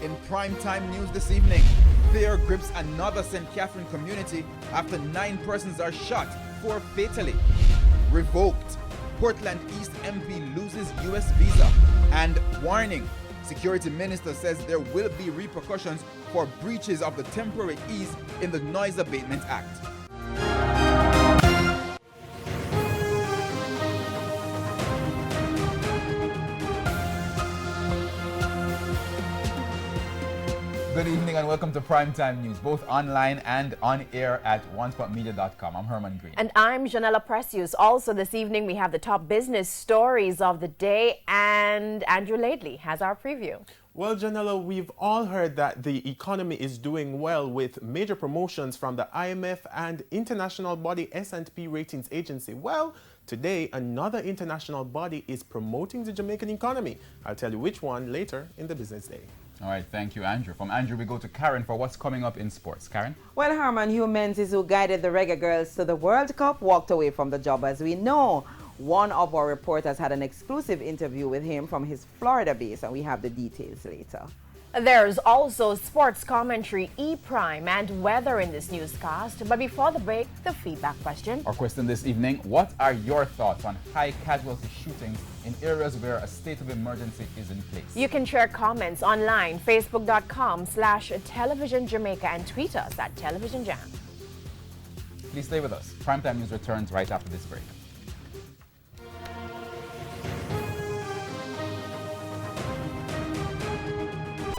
In primetime news this evening, fear grips another St. Catherine community after 9 persons are shot, 4 fatally. Revoked. Portland East MP loses U.S. visa. And warning. Security Minister says there will be repercussions for breaches of the temporary ease in the Noise Abatement Act. Good evening and welcome to Primetime News, both online and on air at onespotmedia.com. I'm Herman Green. And I'm Janella Precious. Also this evening we have the top business stories of the day, and Andrew Laidley has our preview. Well, Janella, we've all heard that the economy is doing well with major promotions from the IMF and international body S&P Ratings Agency. Well, today another international body is promoting the Jamaican economy. I'll tell you which one later in the business day. All right, thank you, Andrew. From Andrew, we go to Karen for what's coming up in sports. Karen? Well, Herman, Hugh Menzies, who guided the Reggae Girls to the World Cup, walked away from the job, as we know. One of our reporters had an exclusive interview with him from his Florida base, and we have the details later. There's also sports commentary, E-Prime, and weather in this newscast. But before the break, the feedback question. Our question this evening, what are your thoughts on high casualty shootings in areas where a state of emergency is in place? You can share comments online, facebook.com/Television Jamaica, and tweet us at Television Jam. Please stay with us. Primetime News returns right after this break.